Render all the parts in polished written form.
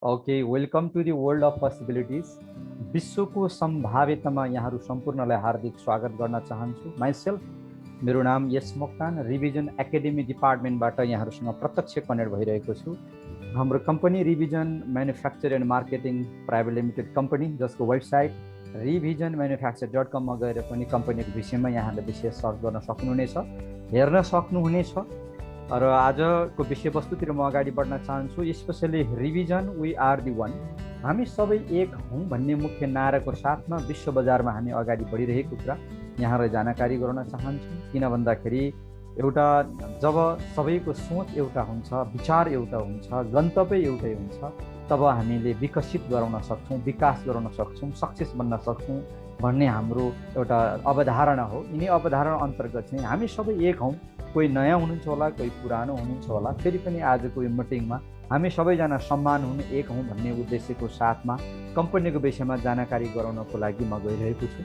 Okay, welcome to the world of possibilities. विश्वको सम्भाव्यतामा यहाँहरू सम्पूर्णलाई हार्दिक स्वागत गर्न चाहन्छु। माइसेल्फ, मेरो नाम यस मोक्तान, रिभिजन एकाडेमी डिपार्टमेन्टबाट यहाँहरूसँग प्रत्यक्ष कनेक्ट भइरहेको छु। हाम्रो company revision manufacture and marketing private limited company, जसको वेबसाइट revisionmanufacture.com मा गएर पनि कम्पनीको विषयमा यहाँले विशेष सर्च गर्न सक्नुहुनेछ, हेर्न सक्नुहुनेछ। र आजको विषयवस्तुतिर म अगाडि बढ्न चाहन्छु। Specially revision we are the one, हामी सबै एक हौँ भन्ने मुख्य नाराको साथमा विश्व बजारमा हामी अगाडि बढिरहेको कुरा यहाँलाई जानकारी गराउन चाहन्छु। किन भन्दाखेरि एउटा जब सबैको सोच एउटा हुन्छ, विचार एउटा हुन्छ, गन्तव्य एउटै हुन्छ, तब हामीले विकसित गराउन सक्छौँ, विकास गराउन सक्छौँ, सक्सेस बन्न सक्छौँ भन्ने हाम्रो एउटा अवधारणा हो। यिनै अवधारणा अन्तर्गत चाहिँ हामी सबै एक हौँ। कोही नयाँ हुनुहुन्छ होला, कोही पुरानो हुनुहुन्छ होला, फेरि पनि आजको यो मिटिङमा हामी सबैजना सम्मान हुनु, एक हौँ भन्ने उद्देश्यको साथमा कम्पनीको विषयमा जानकारी गराउनको लागि म गइरहेको छु।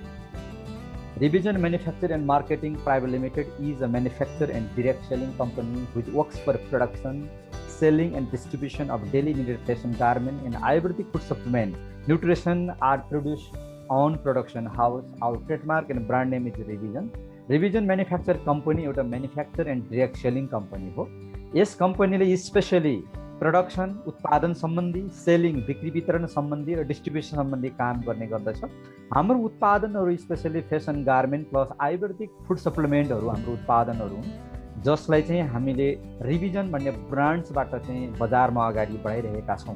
Revision Manufacture and Marketing Private Limited is a manufacturer and direct selling company which works for production, selling and distribution of daily needed fashion garment and Ayurvedic food supplement. Nutrition are produced on production house. Our trademark and brand name is Revision. Revision Manufacture Company एउटा manufacturer and direct selling company हो। यस कम्पनीले specially production, उत्पादन सम्बन्धी, selling, बिक्री वितरण सम्बन्धी र distribution सम्बन्धी काम गर्ने गर्दछ। हाम्रो उत्पादनहरू स्पेशली फेसन गार्मेन्ट प्लस आयुर्वेदिक फुड सप्लिमेन्टहरू हाम्रो उत्पादनहरू हुन्, जसलाई चाहिँ हामीले रिभिजन भन्ने ब्रान्ड्सबाट चाहिँ बजारमा अगाडि बढाइरहेका छौँ।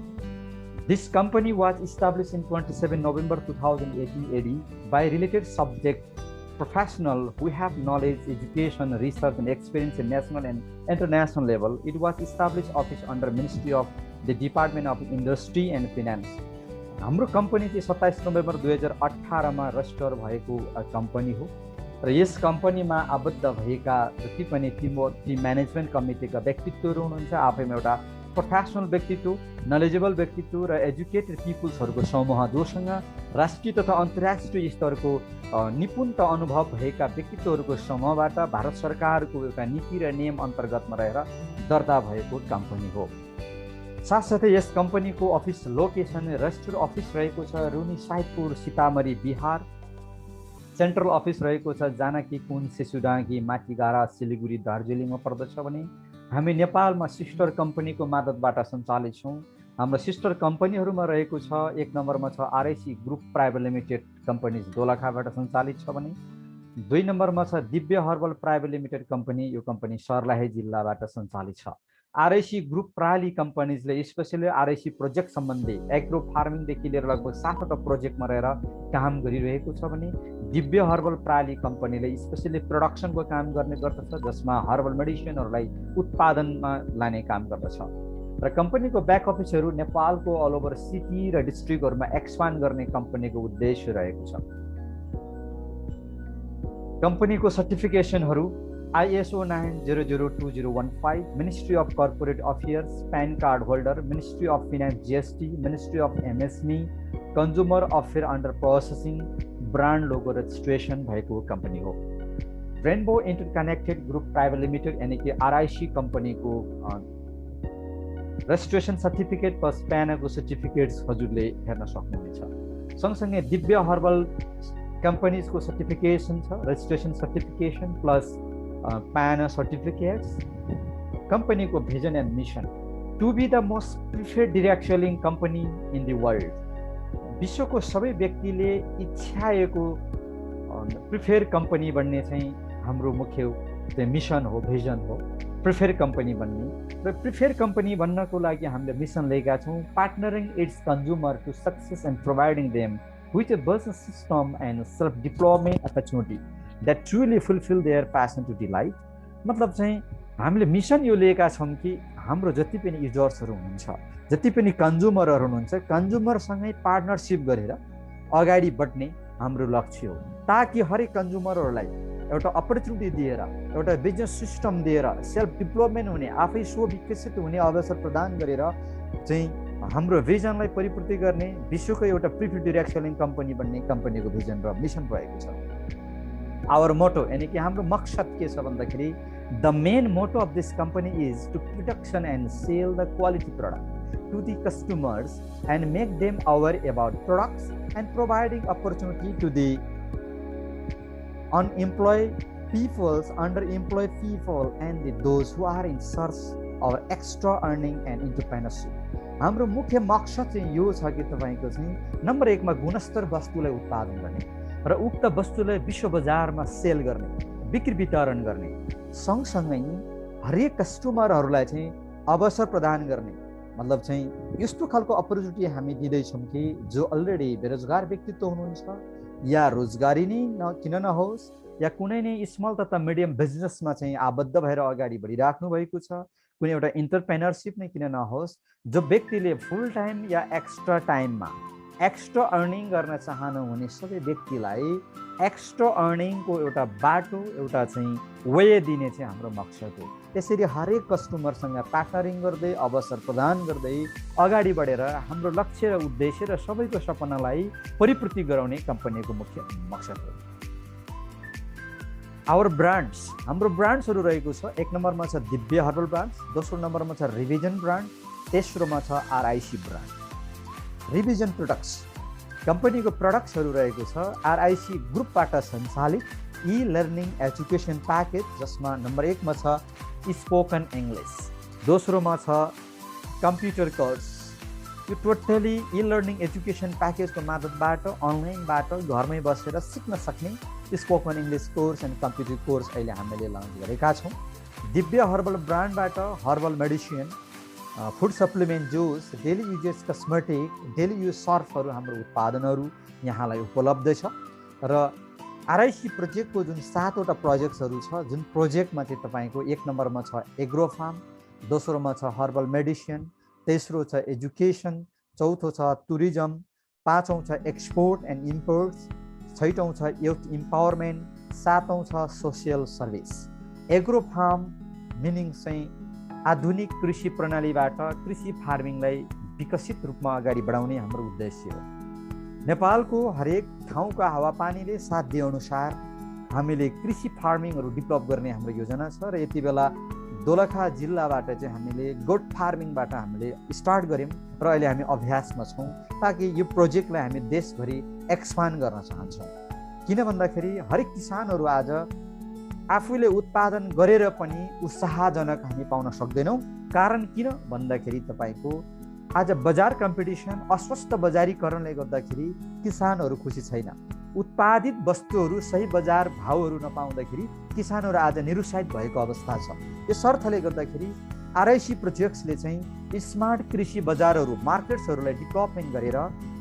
This company was establish in 27 November 2018 AD by related subject professional who have knowledge, education, research and experience in national and international level. It was established office under Ministry of the Department of Industry and Finance. हाम्रो company चाहिँ 27 November 2018 मा register भएको company हो र यस कम्पनीमा आबद्ध भएका जति पनि ती म्यानेजमेन्ट कमिटीका व्यक्तित्वहरू हुनुहुन्छ, आफैमा एउटा प्रोफेसनल व्यक्तित्व, नलेजेबल व्यक्तित्व र एजुकेटेड पिपुल्सहरूको समूह, जोसँग राष्ट्रिय तथा अन्तर्राष्ट्रिय स्तरको निपुणता अनुभव भएका व्यक्तित्वहरूको समूहबाट भारत सरकारको एउटा नीति र नियम अन्तर्गतमा रहेर दर्ता भएको कम्पनी हो। साथसाथै यस कम्पनीको अफिस लोकेसन, रजिस्टर अफिस रहेको छ रुनी साइदपुर, सीतामढ़ी, बिहार। सेन्ट्रल अफिस रहेको छ जानकी कुञ्ज, सिसुडाङ्गी, माटीगाडा, सिलिगुडी, दार्जिलिङमा पर्दछ भने हामी नेपालमा सिस्टर कम्पनीको मार्फतबाट सञ्चालित छौँ। हाम्रो सिस्टर कम्पनीहरूमा रहेको छ, एक नम्बरमा छ आरआइसी ग्रुप प्राइभेट लिमिटेड कम्पनीज दोलखाबाट सञ्चालित छ भने 2 नम्बरमा छ दिव्य हर्बल प्राइभेट लिमिटेड कम्पनी, यो कम्पनी सर्लाही जिल्लाबाट सञ्चालित छ। आरआइसी ग्रुप प्राली कम्पनीजले स्पेसली आरआइसी प्रोजेक्ट सम्बन्धी एग्रो फार्मिङदेखि लिएर लगभग 7वटा प्रोजेक्टमा रहेर काम गरिरहेको छ भने दिव्य हर्बल प्राली कम्पनीले स्पेसली प्रोडक्सनको काम गर्ने गर्दछ, जसमा हर्बल मेडिसिनहरूलाई उत्पादनमा लाने काम गर्दछ। र कम्पनीको ब्याक अफिसहरू नेपालको अल ओभर सिटी र डिस्ट्रिक्टहरूमा एक्सपान्ड गर्ने कम्पनीको उद्देश्य रहेको छ। कम्पनीको सर्टिफिकेसनहरू ISO 9002-015, ministry of corporate affairs, PAN card holder, ministry of finance GST, ministry of MSME, consumer affair under processing, brand logo registration भएको कम्पनी हो। Rainbow Interconnected Group Private Limited यानि कि आरआइसी कम्पनीको रजिस्ट्रेसन सर्टिफिकेट प्लस प्यानको certificates हजुरले हेर्न सक्नुहुनेछ। सँगसँगै दिव्य हर्बल कम्पनीजको सर्टिफिकेसन छ, registration certification plus PAN certificates. कम्पनीको vision and mission to be the most preferred direct selling company in the world. विश्वको सबै व्यक्तिले इच्छाएको प्रिफेयर कम्पनी बन्ने चाहिँ हाम्रो मुख्य चाहिँ मिसन हो, भिजन हो, प्रिफेयर कम्पनी बन्ने। र प्रिफेयर कम्पनी बन्नको लागि हामीले मिसन लिएका छौँ, partnering its consumer to success and providing them with a business system and self deployment opportunity that truly fulfil their passion to delight. मतलब चाहिँ हामीले मिसन यो लिएका छौँ कि हाम्रो जति पनि युजर्सहरू हुनुहुन्छ, जति पनि कन्ज्युमरहरू हुनुहुन्छ, कन्ज्युमरसँगै पार्टनरसिप गरेर अगाडि बढ्ने हाम्रो लक्ष्य हो, ताकि हरेक कन्ज्युमरहरूलाई एउटा अपर्च्युनिटी दिएर, एउटा बिजनेस सिस्टम दिएर, सेल्फ डिप्लोयमेन्ट हुने, आफै स्वविकसित हुने अवसर प्रदान गरेर चाहिँ हाम्रो भिजनलाई परिपूर्ति गर्ने, विश्वको एउटा प्रिफर्ड डाइरेक्ट सेलिङ कम्पनी बन्ने कम्पनीको भिजन र मिसन रहेको छ। आवर मोटो यानि कि हाम्रो मकसद के छ भन्दाखेरि the main motto of this company is to production and sell the quality product to the customers and make them aware about products and providing opportunity to the unemployed peoples, underemployed people and those who are in search of extra earning and entrepreneurship. हाम्रो मुख्य मकसद चाहिँ यो छ कि तपाईको चाहिँ number 1 मा गुणस्तर वस्तुलाई उत्पादन गर्ने र उक्त वस्तुलाई विश्व बजारमा सेल गर्ने, बिक्री वितरण गर्ने, सँगसँगै हरेक कस्टमरहरूलाई चाहिँ अवसर प्रदान गर्ने। मतलब चाहिँ यस्तो खालको अपर्च्युनिटी हामी दिँदैछौँ कि जो अलरेडी बेरोजगार व्यक्तित्व हुनुहुन्छ या रोजगारी नै किन नहोस् या कुनै नै स्मल तथा मिडियम बिजनेसमा चाहिँ आबद्ध भएर अगाडि बढिराख्नु भएको छ, कुनै एउटा इन्टरप्रेनरसिप नै किन नहोस्, जो व्यक्तिले फुल टाइम या एक्स्ट्रा टाइममा एक्स्ट्रा अर्निङ गर्न चाहनुहुने सबै व्यक्तिलाई एक्स्ट्रा अर्निङको एउटा बाटो, एउटा चाहिँ वे दिने चाहिँ हाम्रो मकसद हो। त्यसरी हरेक कस्टमरसँग पार्टनरिङ गर्दै अवसर प्रदान गर्दै अगाडि बढेर हाम्रो लक्ष्य र उद्देश्य र सबैको सपनालाई परिपूर्ति गराउने कम्पनीको मुख्य मकसद हो। आवर ब्रान्ड्स, हाम्रो ब्रान्ड्सहरू रहेको छ। 1 नम्बरमा छ दिव्य हर्बल ब्रान्ड्स, दोस्रो नम्बरमा छ रिभिजन ब्रान्ड, तेस्रोमा छ आरआईसी ब्रान्ड। रिभिजन प्रोडक्ट्स, कम्पनीको प्रोडक्ट्सहरू रहेको छ आरआईसी ग्रुपबाट सञ्चालित ई लर्निङ एजुकेसन प्याकेज, जसमा नम्बर 1 मा छ स्पोकन इङ्ग्लिस, दोस्रोमा छ कम्प्युटर कोर्स। यो टोटली ई लर्निङ एजुकेसन प्याकेजको मार्फतबाट अनलाइनबाट घरमै बसेर सिक्न सक्ने spoken English course and computer course अहिले हामीले लन्च गरेका छौँ। दिव्य हर्बल ब्रान्डबाट herbal medicine, food supplement juice, daily uses cosmetic, daily use सर्फहरू हाम्रो उत्पादनहरू यहाँलाई उपलब्ध छ। र आरआईसी प्रोजेक्टको जुन 7 वटा प्रोजेक्ट्सहरू छ, जुन प्रोजेक्टमा चाहिँ तपाईँको 1 नम्बरमा छ एग्रो फार्म, दोस्रोमा छ हर्बल मेडिसिन, तेस्रो छ एजुकेसन, चौथो छ टुरिज्म, पाँचौँ छ एक्सपोर्ट एन्ड इम्पोर्ट्स, छैटौँ छ युथ इम्पावरमेन्ट, सातौँ छ social service. Agro farm meaning चाहिँ आधुनिक कृषि प्रणालीबाट कृषि फार्मिङलाई विकसित रूपमा अगाडि बढाउने हाम्रो उद्देश्य हो। नेपालको हरेक ठाउँका हावापानीले साथ दिए अनुसार हामीले कृषि फार्मिङहरू डेभलप गर्ने हाम्रो योजना छ र यति बेला दोलखा जिल्लाबाट चाहिँ हामीले गोट फार्मिङबाट हामीले स्टार्ट गऱ्यौँ र अहिले हामी अभ्यासमा छौँ, ताकि यो प्रोजेक्टलाई हामी देशभरि एक्सपान्ड गर्न चाहन्छौँ। किन भन्दाखेरि हरेक किसानहरू आज आफूले उत्पादन गरेर पनि उत्साहजनक हामी पाउन सक्दैनौँ। कारण किन भन्दाखेरि तपाईँको आज बजार कम्पिटिसन, अस्वस्थ बजारीकरणले गर्दाखेरि किसानहरू खुसी छैन। उत्पादित वस्तुहरू सही बजार भावहरू नपाउँदाखेरि किसानहरू आज निरुत्साहित भएको अवस्था छ। यस अर्थले गर्दाखेरि आरआईसी प्रोजेक्ट्सले चाहिँ स्मार्ट कृषि बजारहरू, मार्केट्सहरूलाई डेभलपमेन्ट गरेर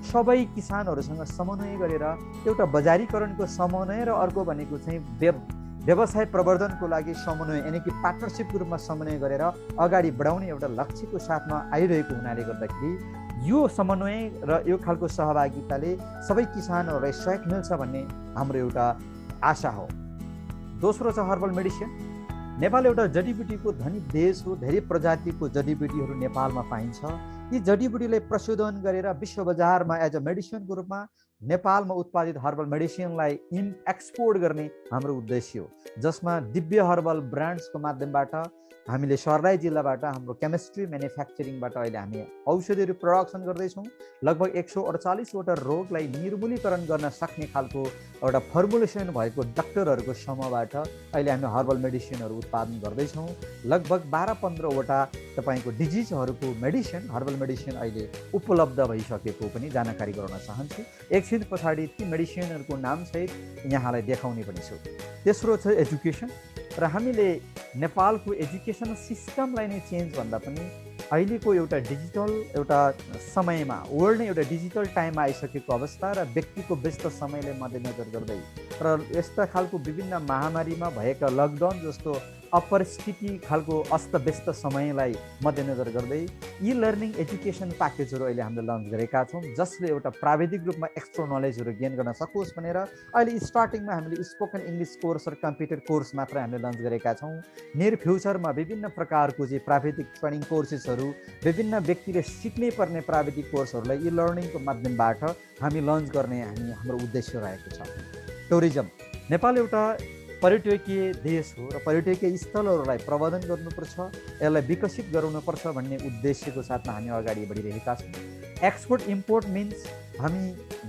सबै किसानहरूसँग समन्वय गरेर एउटा बजारीकरणको समन्वय र अर्को भनेको चाहिँ व्यवसाय प्रवर्धनको लागि समन्वय, यानि कि पार्टनरसिपको रूपमा समन्वय गरेर अगाडि बढाउने एउटा लक्ष्यको साथमा आइरहेको हुनाले गर्दाखेरि यो समन्वय र यो खालको सहभागिताले सबै किसानहरूलाई सहयोग मिल्छ भन्ने हाम्रो एउटा आशा हो। दोस्रो छ हर्बल मेडिसिन। नेपाल एउटा जडीबुटीको धनी देश हो। धेरै प्रजातिको जडीबुटीहरू नेपालमा पाइन्छ। यी जडीबुटीलाई प्रशोधन गरेर विश्व बजारमा एज अ मेडिसिनको रूपमा नेपालमा उत्पादित हर्बल मेडिसिनलाई एक्सपोर्ट गर्ने हाम्रो उद्देश्य हो, जसमा दिव्य हर्बल ब्रान्ड्सको माध्यमबाट हामीले सर्लाही जिल्लाबाट हाम्रो केमिस्ट्री म्यानुफ्याक्चरिङबाट अहिले हामी औषधिहरू प्रोडक्सन गर्दैछौँ। लगभग 148 वटा रोगलाई निर्मूलीकरण गर्न सक्ने खालको एउटा फर्मुलेसन भएको डाक्टरहरूको समूहबाट अहिले हामी हर्बल मेडिसिनहरू उत्पादन गर्दैछौँ। लगभग 12-15 वटा तपाईँको डिजिजहरूको मेडिसिन, हर्बल मेडिसिन अहिले उपलब्ध भइसकेको पनि जानकारी गराउन चाहन्छु। एकछिन पछाडि ती मेडिसिनहरूको नामसहित यहाँलाई देखाउने पनि छु। तेस्रो छ एजुकेसन। र हामीले नेपालको एजुकेसन सिस्टमलाई नै चेन्ज भन्दा पनि अहिलेको एउटा डिजिटल एउटा समयमा, वर्ल्ड नै एउटा डिजिटल टाइममा आइसकेको अवस्था र व्यक्तिको व्यस्त समयलाई मध्यनजर गर्दै र यस्ता खालको विभिन्न महामारीमा भएका लकडाउन जस्तो अपरिस्थिति खालको अस्तव्यस्त समयलाई मध्यनजर गर्दै ई लर्निङ एजुकेसन प्याकेजहरू अहिले हामीले लन्च गरेका छौँ, जसले एउटा प्राविधिक रूपमा एक्स्ट्रा नलेजहरू गेन गर्न सकोस् भनेर अहिले स्टार्टिङमा हामीले स्पोकन इङ्ग्लिस कोर्स र कम्प्युटर कोर्स मात्र हामीले लन्च गरेका छौँ। नियर फ्युचरमा विभिन्न प्रकारको चाहिँ प्राविधिक ट्रेनिङ कोर्सेसहरू, विभिन्न व्यक्तिले सिक्नै पर्ने प्राविधिक कोर्सहरूलाई ई लर्निङको माध्यमबाट हामी लन्च गर्ने हाम्रो उद्देश्य रहेको छ। टुरिज्म। नेपाल एउटा पर्यटकीय देश हो र पर्यटकीय स्थलहरूलाई प्रबन्धन गर्नुपर्छ, यसलाई विकसित गराउनुपर्छ भन्ने उद्देश्यको साथमा हामी अगाडि बढिरहेका छौँ। एक्सपोर्ट इम्पोर्ट मिन्स हामी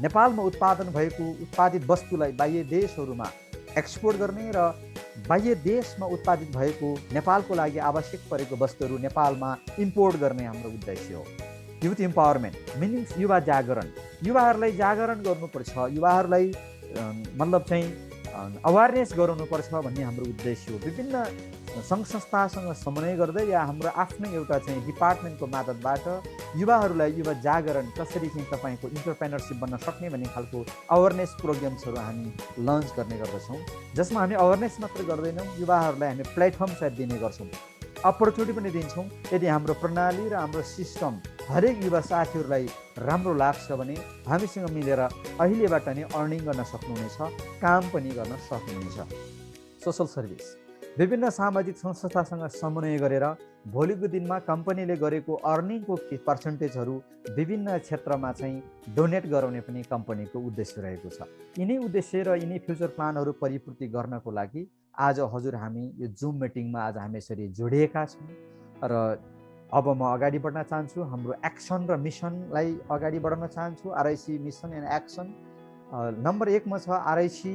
नेपालमा उत्पादन भएको उत्पादित वस्तुलाई बाह्य देशहरूमा एक्सपोर्ट गर्ने र बाह्य देशमा उत्पादित भएको नेपालको लागि आवश्यक परेको वस्तुहरू नेपालमा इम्पोर्ट गर्ने हाम्रो उद्देश्य हो। युथ इम्पावरमेन्ट मिनिङ्स युवा जागरण, युवाहरूलाई जागरण गर्नुपर्छ, युवाहरूलाई मतलब चाहिँ अवेरनेस गराउनुपर्छ भन्ने हाम्रो उद्देश्य हो। विभिन्न सङ्घ संस्थासँग समन्वय गर्दै या हाम्रो आफ्नै एउटा चाहिँ डिपार्टमेन्टको मार्फतबाट युवाहरूलाई युवा जागरण कसरी चाहिँ तपाईँको इन्टरप्रेनरसिप बन्न सक्ने भन्ने खालको अवेरनेस प्रोग्राम्सहरू हामी लन्च गर्ने गर्दछौँ, जसमा हामी अवेरनेस मात्र गर्दैनौँ, युवाहरूलाई हामी प्लेटफर्म सहित दिने गर्छौँ, अपर्च्युनिटी पनि दिन्छौँ। यदि हाम्रो प्रणाली र हाम्रो सिस्टम हरेक युवा साथीहरूलाई राम्रो लाग्छ भने हामीसँग मिलेर अहिलेबाट नै अर्निङ गर्न सक्नुहुनेछ, काम पनि गर्न सक्नुहुनेछ। सोसल सर्भिस, विभिन्न सामाजिक संस्थासँग समन्वय गरेर भोलिको दिनमा कम्पनीले गरेको अर्निङको पर्सेन्टेजहरू विभिन्न क्षेत्रमा चाहिँ डोनेट गराउने पनि कम्पनीको उद्देश्य रहेको छ। यिनै उद्देश्य र यिनै फ्युचर प्लानहरू परिपूर्ति गर्नको लागि आज हजुर हामी यो जुम मिटिङमा आज हामी यसरी जोडिएका छौँ र अब म अगाडि बढ्न चाहन्छु। हाम्रो एक्सन र मिसनलाई अगाडि बढाउन चाहन्छु। RIC mission and action number 1 मा छ आरआइसी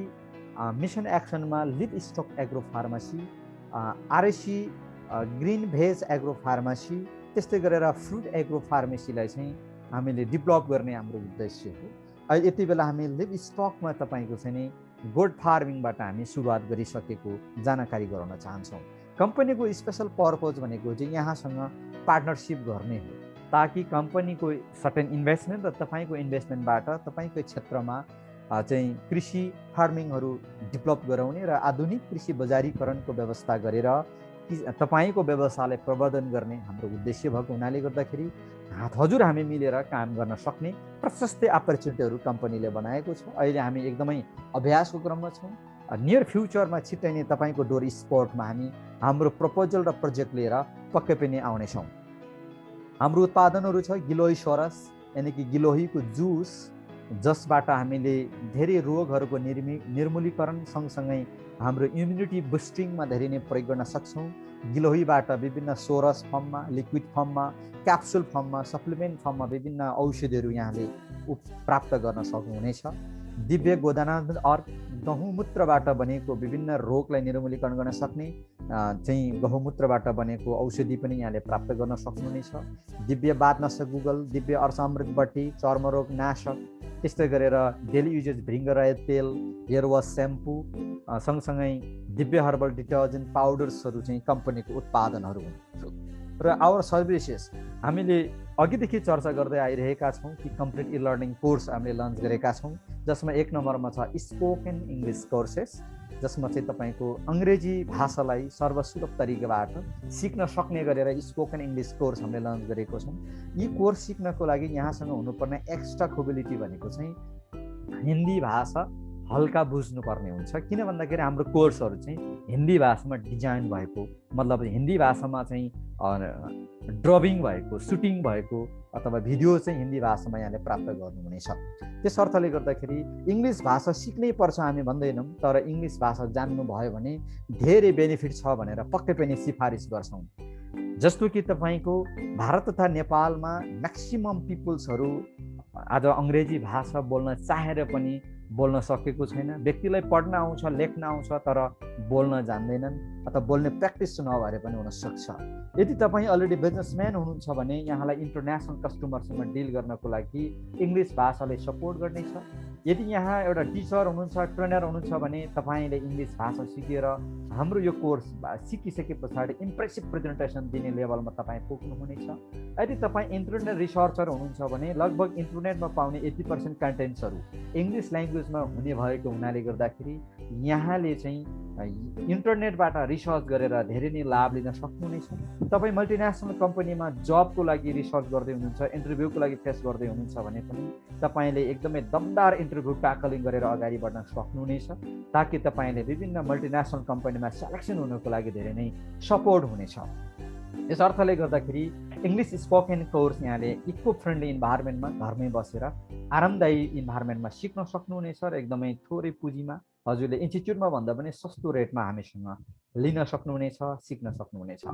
मिसन एक्सनमा livestock agro pharmacy, RIC green veg agro pharmacy, त्यस्तै गरेर फ्रुट एग्रो फार्मेसीलाई चाहिँ हामीले डेभलप गर्ने हाम्रो उद्देश्य हो। अहिले यति बेला हामी लिभ स्टकमा तपाईँको चाहिँ नि गोड फार्मिङबाट हामी सुरुवात गरिसकेको जानकारी गराउन चाहन्छौँ। कम्पनीको स्पेसल पर्पज भनेको चाहिँ यहाँसँग पार्टनरसिप गर्ने हो, ताकि कम्पनीको सर्टेन इन्भेस्टमेन्ट र तपाईँको इन्भेस्टमेन्टबाट तपाईँको क्षेत्रमा चाहिँ कृषि फार्मिङहरू डेभलप गराउने र आधुनिक कृषि बजारीकरणको व्यवस्था गरेर तपाईँको व्यवसायलाई प्रवर्धन गर्ने हाम्रो उद्देश्य भएको हुनाले गर्दाखेरि हजुर हामी मिलेर काम गर्न सक्ने प्रशस्त अपर्च्युनिटीहरू कम्पनीले बनाएको छ। अहिले हामी एकदमै अभ्यासको क्रममा छौँ। नियर फ्युचरमा छिट्टै नै तपाईँको डोर स्पोर्टमा हामी हाम्रो प्रपोजल र प्रोजेक्ट लिएर पक्कै पनि आउनेछौँ। हाम्रो उत्पादनहरू छ गिलोही सोरस, यानि कि गिलोहीको जुस, जसबाट हामीले धेरै रोगहरूको निर्मूलीकरण सँगसँगै हाम्रो इम्युनिटी बुस्टिङमा धेरै नै प्रयोग गर्न सक्छौँ। गिलोहीबाट विभिन्न सोरस फर्ममा, लिक्विड फर्ममा, क्याप्सुल फर्ममा, सप्लिमेन्ट फर्ममा विभिन्न औषधिहरू यहाँले प्राप्त गर्न सक्नुहुनेछ। दिव्य गोदानान्द अर्क, गहुमूत्रबाट बनेको विभिन्न रोगलाई निर्मूलीकरण गर्न सक्ने चाहिँ गहुमूत्रबाट बनेको औषधि पनि यहाँले प्राप्त गर्न सक्नुहुनेछ। दिव्य बातनाशक गुगल, दिव्य अर्सामृत बट्टी, चर्मरोग नाशक, त्यस्तै गरेर डेली युजेज भृङ्गराय तेल, हेयर वास, स्याम्पू, सँगसँगै दिव्य हर्बल डिटर्जेन्ट पाउडर्सहरू चाहिँ कम्पनीको उत्पादनहरू हुन्। र आवर सर्भिसेस हामीले अघिदेखि चर्चा गर्दै आइरहेका छौँ कि कम्प्लिट इ लर्निङ कोर्स हामीले लन्च गरेका छौँ, जसमा 1 नम्बरमा छ स्पोकन इङ्ग्लिस कोर्सेस, जसमा चाहिँ तपाईँको अङ्ग्रेजी भाषालाई सर्वसुलभ तरिकाबाट सिक्न सक्ने गरेर स्पोकन इङ्ग्लिस कोर्स हामीले लन्च गरेको छौँ। यी कोर्स सिक्नको लागि यहाँसँग हुनुपर्ने एक्स्ट्रा क्वालिटी भनेको चाहिँ हिन्दी भाषा हल्का बुझ्नुपर्ने हुन्छ। किन भन्दाखेरि हाम्रो कोर्सहरू चाहिँ हिन्दी भाषामा डिजाइन भएको, मतलब हिन्दी भाषामा चाहिँ ड्रबिङ भएको, सुटिङ भएको अथवा भिडियो चाहिँ हिन्दी भाषामा यहाँले प्राप्त गर्नुहुनेछ। त्यस अर्थले गर्दाखेरि इङ्ग्लिस भाषा सिक्नै पर्छ हामी भन्दैनौँ, तर इङ्ग्लिस भाषा जान्नुभयो भने धेरै बेनिफिट छ भनेर पक्कै पनि सिफारिस गर्छौँ। जस्तो कि तपाईँको भारत तथा नेपालमा म्याक्सिमम पिपुल्सहरू आज अङ्ग्रेजी भाषा बोल्न चाहेर पनि बोल्न सकेको छैन। व्यक्तिलाई पढ्न आउँछ, लेख्न आउँछ, तर बोल्न जान्दैनन् अथवा बोल्ने प्र्याक्टिस नभएर पनि हुनसक्छ। यदि तपाईँ अलरेडी बिजनेसम्यान हुनुहुन्छ भने यहाँलाई इन्टरनेसनल कस्टमरसँग डिल गर्नको लागि इङ्ग्लिस भाषाले सपोर्ट गर्नेछ। यदि यहाँ एउटा टिचर हुनुहुन्छ, ट्रेनर हुनुहुन्छ भने तपाईँले इङ्ग्लिस भाषा सिकेर हाम्रो यो कोर्स सिकिसके पछाडि इम्प्रेसिभ प्रेजेन्टेसन दिने लेभलमा तपाईँ पुग्नुहुनेछ। यदि तपाईँ इन्टरनेट रिसर्चर हुनुहुन्छ भने लगभग इन्टरनेटमा पाउने 80% कन्टेन्ट्सहरू इङ्ग्लिस ल्याङ्ग्वेजमा हुने भएको हुनाले गर्दाखेरि यहाँले चाहिँ इन्टरनेटबाट रिसर्च गरेर धेरै नै लाभ लिन सक्नुहुनेछ। तपाईँ मल्टिनेसनल कम्पनीमा जबको लागि रिसर्च गर्दै हुनुहुन्छ, इन्टरभ्यूको लागि फेस गर्दै हुनुहुन्छ भने पनि तपाईँले एकदमै दमदार इन्टरभ्यू ट्याकलिङ गरेर अगाडि बढ्न सक्नुहुनेछ, ताकि तपाईँले विभिन्न मल्टिनेसनल कम्पनीमा सेलेक्सन हुनको लागि धेरै नै सपोर्ट हुनेछ। यस अर्थले गर्दाखेरि इङ्ग्लिस स्पोकन कोर्स यहाँले इको फ्रेन्डली इन्भाइरोमेन्टमा घरमै बसेर आरामदायी इन्भाइरोमेन्टमा सिक्न सक्नुहुनेछ र एकदमै थोरै पुँजीमा हजुरले इन्स्टिट्युटमा भन्दा पनि सस्तो रेटमा हामीसँग लिन सक्नुहुनेछ, सिक्न सक्नुहुनेछ।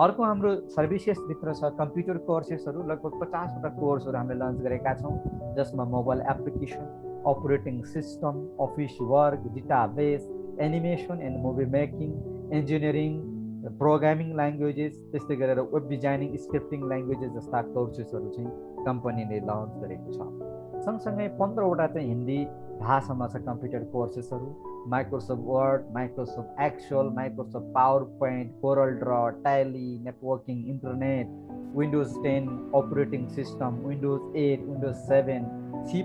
अर्को हाम्रो सर्भिसेसभित्र छ कम्प्युटर कोर्सेसहरू, लगभग 50वटा कोर्सहरू हामीले लन्च गरेका छौँ, जसमा mobile application, operating system, office work, database, animation and movie making, engineering, programming languages, त्यस्तै गरेर वेब डिजाइनिङ, स्क्रिप्टिङ ल्याङ्ग्वेजेस जस्ता कोर्सेसहरू चाहिँ कम्पनीले लन्च गरेको छ। सँगसँगै 15वटा चाहिँ हिन्दी भाषामा छ कम्प्युटर कोर्सेसहरू, Microsoft Word, Microsoft Excel, Microsoft PowerPoint, Corel Draw, Tally, networking, internet, Windows 10 operating system, Windows 8, Windows 7, C++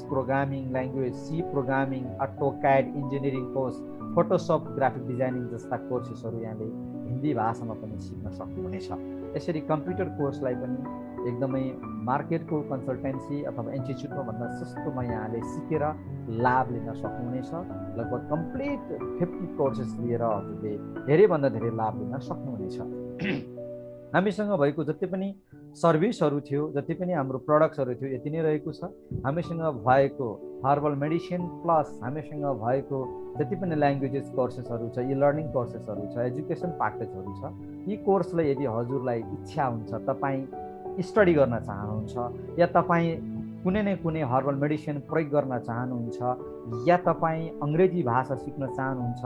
programming language, C programming, AutoCAD engineering course, Photoshop graphic designing जस्ता कोर्सेसहरू यहाँले हिन्दी भाषामा पनि सिक्न सक्नुहुनेछ। यसरी कम्प्युटर कोर्सलाई पनि एकदमै मार्केटको कन्सल्टेन्सी अथवा इन्स्टिट्युटमा भन्दा सस्तोमा यहाँले सिकेर लाभ लिन सक्नुहुनेछ। लगभग कम्प्लिट 50 कोर्सेस लिएर हजुरले धेरैभन्दा धेरै लाभ लिन सक्नुहुनेछ। हामीसँग भएको जति पनि सर्भिसहरू थियो, जति पनि हाम्रो प्रडक्ट्सहरू थियो, यति नै रहेको छ। हामीसँग भएको हर्बल मेडिसिन प्लस हामीसँग भएको जति पनि ल्याङ्ग्वेजेस कोर्सेसहरू छ, इ लर्निङ कोर्सेसहरू छ, एजुकेसन प्याकेजहरू छ, यी कोर्सलाई यदि हजुरलाई इच्छा हुन्छ, तपाईँ स्टडी गर्न चाहनुहुन्छ, या तपाईँ कुनै न कुनै हर्बल मेडिसिन प्रयोग गर्न चाहनुहुन्छ, या तपाईँ अङ्ग्रेजी भाषा सिक्न चाहनुहुन्छ,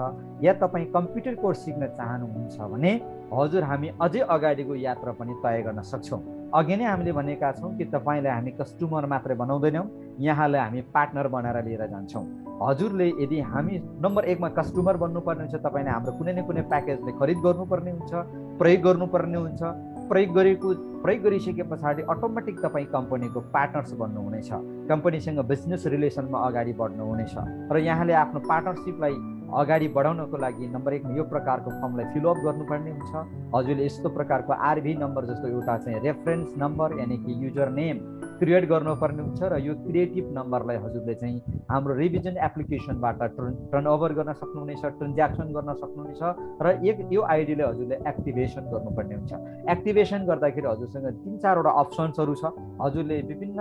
या तपाईँ कम्प्युटर कोर्स सिक्न चाहनुहुन्छ भने हजुर हामी अझै अगाडिको यात्रा पनि तय गर्न सक्छौँ। अघि नै हामीले भनेका छौँ कि तपाईँलाई हामी कस्टमर मात्रै बनाउँदैनौँ, यहाँलाई हामी पार्टनर बनाएर लिएर जान्छौँ। हजुरले यदि हामी नम्बर 1 मा कस्टमर बन्नुपर्ने हुन्छ, तपाईँले हाम्रो कुनै न कुनै प्याकेजले खरिद गर्नुपर्ने हुन्छ, प्रयोग गर्नुपर्ने हुन्छ। प्रयोग गरिसके पछाडि अटोमेटिक तपाईँ कम्पनीको पार्टनर्स बन्नुहुनेछ, कम्पनीसँग बिजनेस रिलेसनमा अगाडि बढ्नुहुनेछ। र यहाँले आफ्नो पार्टनरसिपलाई अगाडि बढाउनको लागि नम्बर 1 मा यो प्रकारको फर्मलाई फिलअप गर्नुपर्ने हुन्छ। हजुरले यस्तो प्रकारको आरभी नम्बर जस्तो एउटा चाहिँ रेफरेन्स नम्बर यानि कि युजर नेम क्रिएट गर्नुपर्ने हुन्छ, र यो क्रिएटिभ नम्बरलाई हजुरले चाहिँ हाम्रो रिभिजन एप्लिकेसनबाट टर्नओभर गर्न सक्नुहुनेछ, ट्रान्ज्याक्सन गर्न सक्नुहुनेछ, र यो आइडीले हजुरले एक्टिभेसन गर्नुपर्ने हुन्छ। एक्टिभेसन गर्दाखेरि हजुरसँग 3-4वटा अप्सन्सहरू छ। हजुरले विभिन्न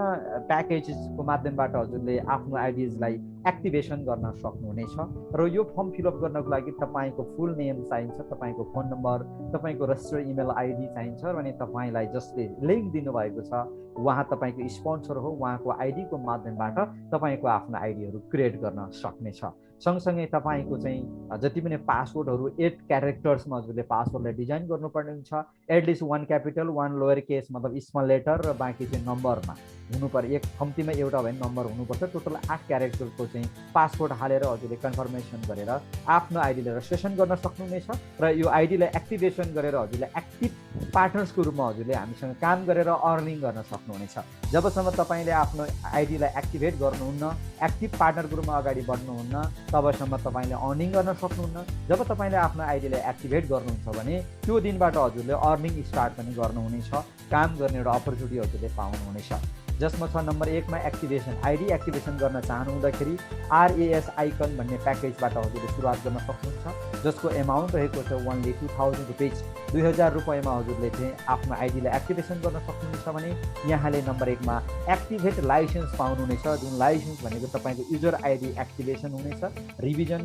प्याकेजेसको माध्यमबाट हजुरले आफ्नो आइडिजलाई एक्टिभेसन गर्न सक्नुहुनेछ। र यो फर्म फिलअप गर्नको लागि तपाईँको फुल नेम चाहिन्छ, तपाईँको फोन नम्बर, तपाईँको रजिस्टर्ड इमेल आइडी चाहिन्छ, अनि तपाईँलाई जसले लिङ्क दिनुभएको छ उहाँ तपाईँको स्पोन्सर हो, उहाँको आइडीको माध्यमबाट तपाईँको आफ्नो आइडीहरू क्रिएट गर्न सक्नेछ। सँगसँगै तपाईँको चाहिँ जति पनि पासवर्डहरू 8 क्यारेक्टर्समा हजुरले पासवर्डलाई डिजाइन गर्नुपर्ने हुन्छ। एटलिस्ट 1 क्यापिटल 1 लोयर केस मतलब स्मल लेटर, र बाँकी चाहिँ नम्बरमा हुनुपर्यो। एक कम्तीमा एउटा भयो नम्बर हुनुपर्छ। टोटल 8 क्यारेक्टरको चाहिँ पासवर्ड हालेर हजुरले कन्फर्मेसन गरेर आफ्नो आइडीलाई रजिस्ट्रेसन गर्न सक्नुहुनेछ, र यो आइडीलाई एक्टिभेसन गरेर हजुरले एक्टिभ पार्टनर्सको रूपमा हजुरले हामीसँग काम गरेर अर्निङ गर्न सक्नुहुनेछ। जबसम्म तपाईँले आफ्नो आइडीलाई एक्टिभेट गर्नुहुन्न, एक्टिभ पार्टनरको रूपमा अगाडि बढ्नुहुन्न, तबसम्म तपाईँले अर्निङ गर्न सक्नुहुन्न। जब तपाईँले आफ्नो आइडीलाई एक्टिभेट गर्नुहुन्छ भने त्यो दिनबाट हजुरले अर्निङ स्टार्ट पनि गर्नुहुनेछ, काम गर्ने एउटा अपर्च्युनिटी हजुरले पाउनुहुनेछ। जसमा छ नम्बर 1 मा एक्टिभेसन। आइडी एक्टिभेसन गर्न चाहनुहुँदाखेरि RAS आइकन भन्ने प्याकेजबाट हजुरले सुरुवात गर्न सक्नुहुन्छ, जसको एमाउन्ट रहेको छ ओन्ली 2000 रुपिज। 2000 रुपियाँमा हजुरले चाहिँ आफ्नो आइडीलाई एक्टिभेसन गर्न सक्नुहुनेछ भने यहाँले नम्बर 1 मा एक्टिभेट लाइसेन्स पाउनुहुनेछ, जुन लाइसेन्स भनेको तपाईँको युजर आइडी एक्टिभेसन हुनेछ। रिभिजन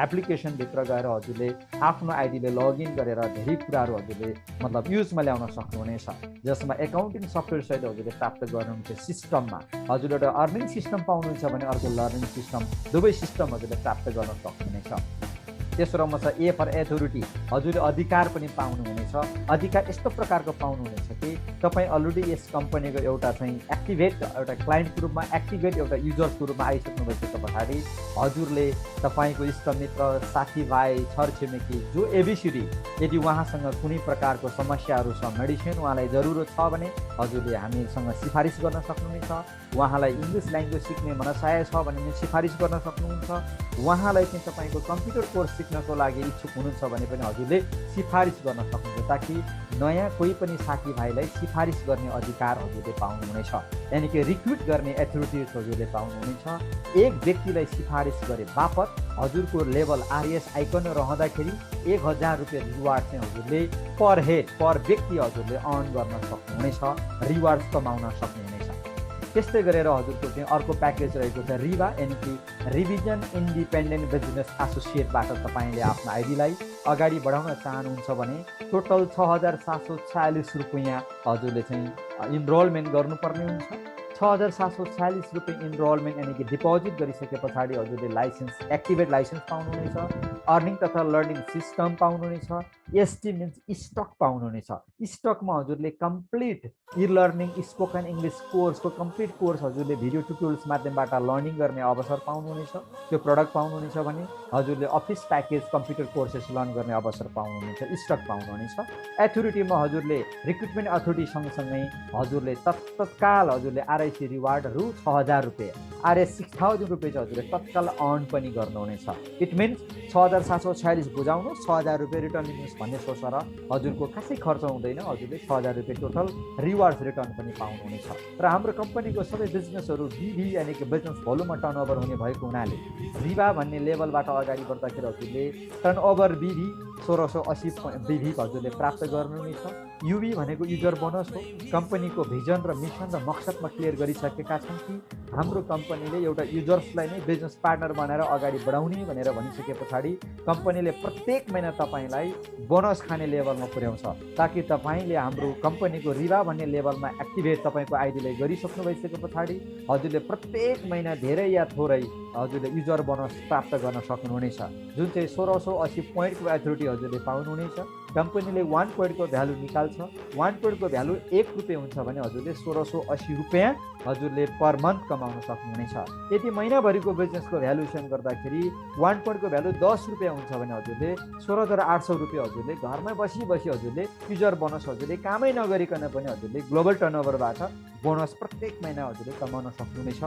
एप्लिकेसनभित्र गएर हजुरले आफ्नो आइडीले लगइन गरेर धेरै कुराहरू हजुरले मतलब युजमा ल्याउन सक्नुहुनेछ, जसमा एकाउन्टिङ सफ्टवेयरसहित हजुरले प्राप्त गर्नुहुन्छ। सिस्टममा हजुरले एउटा अर्निङ सिस्टम पाउनुहुन्छ भने अर्को लर्निङ सिस्टम, दुवै सिस्टम हजुरले प्राप्त गर्न सक्नुहुनेछ। तेस्रोमा छ ए फर एथोरिटी। हजुरले अधिकार पनि पाउनुहुनेछ। अधिकार यस्तो प्रकारको पाउनुहुनेछ कि तपाईँ अलरेडी यस कम्पनीको एउटा चाहिँ एक्टिभेट एउटा क्लाइन्टको रूपमा, एक्टिभेट एउटा युजर्सको रूपमा आइसक्नु भएको पछाडि हजुरले तपाईँको इष्टमित्र, साथीभाइ, छरछिमेकी जो एबिसिडी यदि उहाँसँग कुनै प्रकारको समस्याहरू छ, मेडिसिन उहाँलाई जरुरत छ भने हजुरले हामीसँग सिफारिस गर्न सक्नुहुनेछ। उहाँलाई इङ्ग्लिस ल्याङ्ग्वेज सिक्ने मनसाय छ भने सिफारिस गर्न सक्नुहुन्छ। उहाँलाई चाहिँ तपाईँको कम्प्युटर कोर्स सिक्नको लागि इच्छुक हुनुहुन्छ भने पनि हजुरले सिफारिस गर्न सक्नुहुन्छ, ताकि नयाँ कोही पनि साथीभाइलाई सिफारिस गर्ने अधिकार हजुरले पाउनुहुनेछ। यानि कि रिक्रुट गर्ने एथोरिटिज हजुरले पाउनुहुनेछ। एक व्यक्तिलाई सिफारिस गरे बापत हजुरको लेभल RAS आइकन रहँदाखेरि 1000 रुपियाँ रिवार्ड चाहिँ हजुरले पर हेड, पर व्यक्ति हजुरले अर्न गर्न सक्नुहुनेछ, रिवार्ड कमाउन सक्नुहुनेछ। त्यस्तै गरेर हजुरको चाहिँ अर्को प्याकेज रहेको छ रिभा, यानि कि रिभिजन इन्डिपेन्डेन्ट बिजनेस एसोसिएटबाट तपाईँले आफ्नो आइडीलाई अगाडि बढाउन चाहनुहुन्छ भने टोटल 6,746 रुपियाँ हजुरले चाहिँ इनरोलमेन्ट गर्नुपर्ने हुन्छ। 6,746 रुपियाँ इनरोलमेन्ट यानि कि डिपोजिट गरिसके पछाडि हजुरले लाइसेन्स एक्टिभेट लाइसेन्स पाउनुहुनेछ, अर्निङ तथा लर्निङ सिस्टम पाउनुहुनेछ, एसटी मिन्स स्टक पाउनुहुनेछ। स्टकमा हजुरले complete e learning spoken English कोर्सको कम्प्लिट कोर्स हजुरले भिडियो ट्युटोरियल्स माध्यमबाट लर्निङ गर्ने अवसर पाउनुहुनेछ। त्यो प्रडक्ट पाउनुहुनेछ भने हजुरले office package computer courses learn गर्ने अवसर पाउनुहुनेछ, स्टक पाउनुहुनेछ। एथोरिटीमा हजुरले रिक्रुटमेन्ट अथोरिटी सँगसँगै हजुरले तत्काल हजुरले आरआइसी रिवार्ड रु 6,000 रुपियाँ, आरएस 6,000 रुपियाँ चाहिँ हजुरले तत्काल अर्न पनि गर्नुहुनेछ। इट मिन्स 6,746 बुझाउनु, 6,000 रुपियाँ रिटर्न लिनुहोस् भन्ने सोचेर हजुरको खासै खर्च हुँदैन, हजुरले 6,000 रुपियाँ टोटल रिवार्ड्स रिटर्न पनि पाउनुहुनेछ। र हाम्रो कम्पनीको सबै बिजनेसहरू बिभी यानि कि बिजनेस भोल्युममा टर्नओभर हुने भएको हुनाले रिभा भन्ने लेभलबाट अगाडि बढ्दाखेरि हजुरले टर्नओभर बिभी 1,680 बिभी हजुरले प्राप्त गर्नुहुनेछ। युभी भनेको युजर बोनस हो। कम्पनीको भिजन र मिसन र मकसदमा क्लियर गरिसकेका छौँ कि हाम्रो कम्पनीले एउटा युजर्सलाई नै बिजनेस पार्टनर बनाएर अगाडि बढाउने भनेर भनिसके पछाडि कम्पनीले प्रत्येक महिना तपाईँलाई बोनस खाने लेभलमा पुर्याउँछ, ताकि तपाईँले हाम्रो कम्पनीको रिभा भन्ने लेभलमा एक्टिभेट तपाईँको आइडीलाई गरिसक्नु भइसके पछाडि हजुरले प्रत्येक महिना धेरै या थोरै हजुरले युजर बोनस प्राप्त गर्न सक्नुहुनेछ, जुन चाहिँ 1,680 पोइन्टको एथोरिटी हजुरले पाउनुहुनेछ। कम्पनीले 1 पोइन्टको भ्यालु निकाल्छ। 1 पोइन्टको भ्यालु 1 रुपियाँ हुन्छ भने हजुरले 1,680 रुपियाँ हजुरले पर मन्थ कमाउन सक्नुहुनेछ। यदि महिनाभरिको बिजनेसको भ्यालुएसन गर्दाखेरि 1 पोइन्टको भ्यालु 10 रुपियाँ हुन्छ भने हजुरले 16,800 रुपियाँ हजुरले घरमै बसी हजुरले युजर बोनस हजुरले कामै नगरिकन पनि हजुरले ग्लोबल टर्नओभरबाट बोनस प्रत्येक महिना हजुरले कमाउन सक्नुहुनेछ।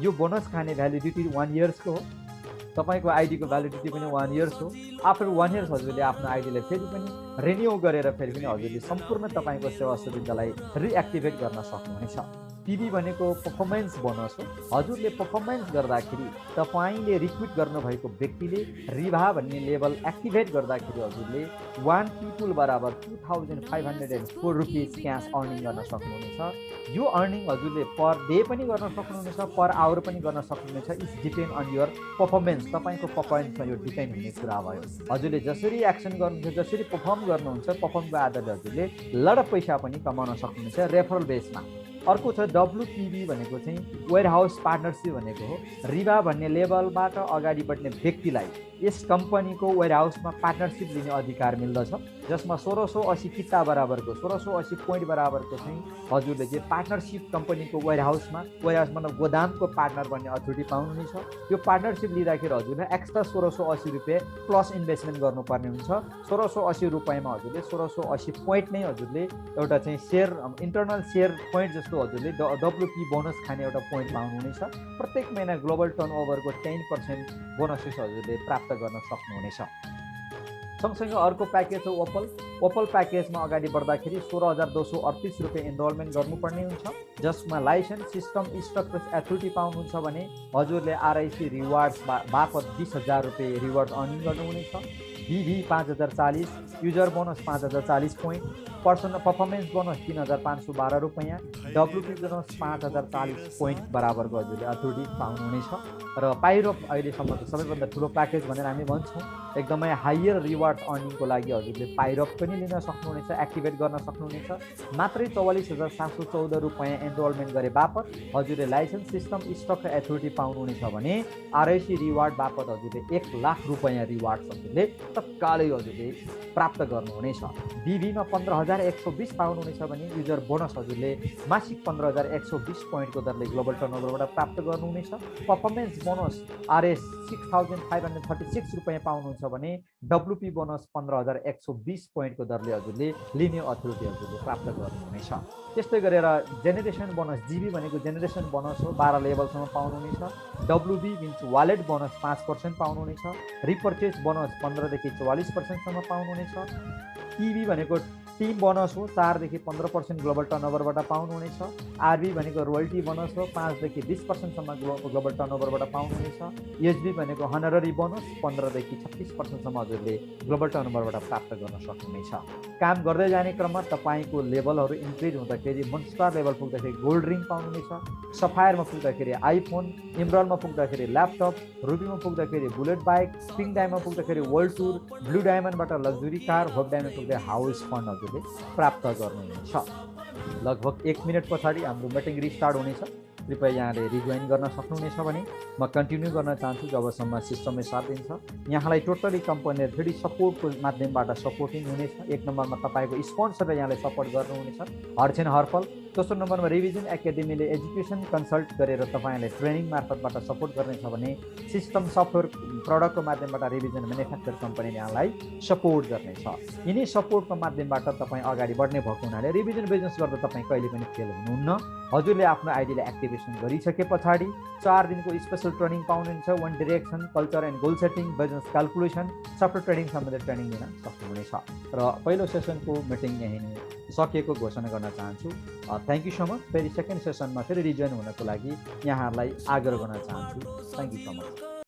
यो बोनस खाने भ्यालिडिटी 1 इयर्सको हो। तपाईँको आइडीको भ्यालिडिटी पनि 1 इयर्स हो। आफ्टर 1 इयर्स हजुरले आफ्नो आइडीलाई फेरि पनि रिन्यू गरेर फेरि पनि हजुरले सम्पूर्ण तपाईँको सेवा सुविधालाई रिएक्टिभेट गर्न सक्नुहुनेछ। पिबी भनेको पर्फर्मेन्स बोनस हो। हजुरले पर्फर्मेन्स गर्दाखेरि तपाईँले रिक्रुट गर्नुभएको व्यक्तिले रिभा भन्ने लेभल एक्टिभेट गर्दाखेरि हजुरले 1 पिपुल बराबर 2,504 रुपिस क्यास अर्निङ गर्न सक्नुहुनेछ। यो अर्निङ हजुरले पर डे पनि गर्न सक्नुहुनेछ, पर आवर पनि गर्न सक्नुहुनेछ। It's depend on your performance. तपाईँको पर्फर्मेन्समा यो डिपेन्ड हुने कुरा भयो। हजुरले जसरी एक्सन गर्नुहुन्छ, जसरी पर्फर्म गर्नुहुन्छ, पर्फर्मको आधारले हजुरले लड पैसा पनि कमाउन सक्नुहुनेछ रेफरल बेसमा। अर्को छ डब्लुपिबी भनेको चाहिँ वेयर हाउस पार्टनरसिप भनेको हो। रिभा भन्ने लेभलबाट अगाडि बढ्ने व्यक्तिलाई यस कम्पनीको वेयर हाउसमा पार्टनरसिप लिने अधिकार मिल्दछ, जसमा 1,680 किता बराबरको 1,680 पोइन्ट बराबरको चाहिँ हजुरले चाहिँ पार्टनरसिप कम्पनीको वेयर हाउस मतलब गोदामको पार्टनर बन्ने अथोरिटी पाउनुहुनेछ। यो पार्टनरसिप लिँदाखेरि हजुरले एक्स्ट्रा 1,680 रुपियाँ प्लस इन्भेस्टमेन्ट गर्नुपर्ने हुन्छ। 1,680 रुपियाँमा हजुरले 1,680 पोइन्ट नै हजुरले एउटा चाहिँ सेयर इन्टरनल सेयर पोइन्ट जस्तो हजुरले डब्लुपी बोनस खाने एउटा पोइन्ट पाउनुहुनेछ। प्रत्येक महिना ग्लोबल टर्नओभरको 10% बोनसेस हजुरले प्राप्त गर्न सक्नुहुनेछ। सँगसँगै अर्को प्याकेज हो ओपल। ओपल प्याकेजमा अगाडि बढ्दाखेरि 16,238 रुपियाँ इनरोलमेन्ट गर्नुपर्ने हुन्छ, जसमा licence system stock plus authority पाउनुहुन्छ भने हजुरले आरआइसी रिवार्ड्स बापत 20,000 रुपियाँ रिवार्ड अर्निङ गर्नुहुनेछ। बिभी 5,040, user bonus 5,040 point, personal performance bonus 3,512 रुपियाँ, डब्लुपी बोनस 5,040 पोइन्ट बराबरको हजुरले अथोरिटी पाउनुहुनेछ। र पाइरोप अहिलेसम्मको सबैभन्दा ठुलो प्याकेज भनेर हामी भन्छौँ। एकदमै हायर रिवार्ड अर्निङको लागि हजुरले पाइरोप पनि लिन सक्नुहुनेछ, एक्टिभेट गर्न सक्नुहुनेछ। मात्रै 44,714 रुपियाँ एनरोलमेन्ट गरे बापत हजुरले लाइसेन्स सिस्टम स्टक र एथोरिटी पाउनुहुनेछ भने आरआइसी रिवार्ड बापत हजुरले 1 लाख रुपियाँ रिवार्ड हजुरले तत्कालै हजुरले प्राप्त गर्नुहुनेछ। बिभीमा 15,120 पाउनुहुनेछ भने युजर बोनस हजुरले मासिक 15,120 पोइन्टको दरले ग्लोबल टर्नओभरबाट प्राप्त गर्नुहुनेछ। पर्फर्मेन्स बोनस आरएस 6,536 रुपियाँ पाउनुहुन्छ भने डब्लुपी बोनस 15,120 पोइन्टको दरले हजुरले लिने अथोरिटी हजुरले प्राप्त गर्नुहुनेछ। त्यस्तै गरेर जेनेरेसन बोनस, जिबी भनेको जेनेरेसन बोनस हो, 12 लेभलसम्म पाउनुहुनेछ। डब्लुबी मिन्स वालेट बोनस 5% पाउनुहुनेछ। रिपर्चेज बोनस 15 देखि 44% सम्म पाउनुहुनेछ। टिबी भनेको टिम बोनस हो 4 देखि 15% ग्लोबल टर्नओभरबाट पाउनुहुनेछ। आरबी भनेको रोयल्टी बोनस हो 5 देखि 20% सम्म ग्लोबल टर्नओभरबाट पाउनुहुनेछ। एचबी भनेको हनररी बोनस 15 देखि 36% सम्म हजुरले ग्लोबल टर्नओभरबाट प्राप्त गर्न सक्नुहुनेछ। काम गर्दै जाने क्रममा तपाईको लेभलहरू इन्क्रिज हुँदाखेरि मोनस्टार लेभल पुग्दाखेरि गोल्ड रिङ पाउनुहुनेछ। सफायरमा पुग्दाखेरि आइफोन, इमरल्डमा पुग्दाखेरि ल्यापटप, रुबीमा पुग्दाखेरि बुलेट बाइक, पिङ्क डायमन्डमा पुग्दाखेरि वर्ल्ड टुर, ब्लू डायमन्डबाट लग्जरी कार, होप डायमन्ड पुग्दा हाउस फन्ड हजुरले प्राप्त गर्नुहुनेछ। लगभग 1 मिनट पछाडि हाम्रो मिटिङ रिस्टार्ट हुनेछ। कृपया यहाँले रिजोइन गर्न सक्नुहुनेछ भने म कन्टिन्यू गर्न चाहन्छु जबसम्म सिस्टमले साथ दिन्छ। यहाँलाई टोटली कम्पनीले 3D सपोर्टको माध्यमबाट सपोर्टिङ हुनेछ। 1 नम्बरमा तपाईँको स्पोन्सरले यहाँले सपोर्ट गर्नुहुनेछ हरछिन हरपल। दोस्रो नम्बरमा रिभिजन एकाडेमीले एजुकेसन कन्सल्ट गरेर तपाईँले ट्रेनिङ मार्फतबाट सपोर्ट गर्नेछ भने सिस्टम सफ्टवेयर प्रडक्टको माध्यमबाट रिभिजन म्यानुफ्याक्चर कम्पनीले यहाँलाई सपोर्ट गर्नेछ। यिनै सपोर्टको माध्यमबाट तपाईँ अगाडि बढ्ने भएको हुनाले रिभिजन बिजनेस गर्दा तपाईँ कहिले पनि फेल हुनुहुन्न। हजुरले आफ्नो आइडीलाई एक्टिभेसन गरिसके पछाडि 4 दिनको स्पेशल ट्रेनिङ पाउनुहुन्छ। One direction, culture and goal setting, business calculation, software trading सम्बन्धी ट्रेनिङ दिन सक्नुहुनेछ। र पहिलो सेसनको मिटिङ यही नै सकिएको घोषणा गर्न चाहन्छु। Thank you so much. फेरि सेकेन्ड सेसनमा फेरि रिजोइन हुनको लागि यहाँहरूलाई आग्रह गर्न चाहन्छु। Thank you so much.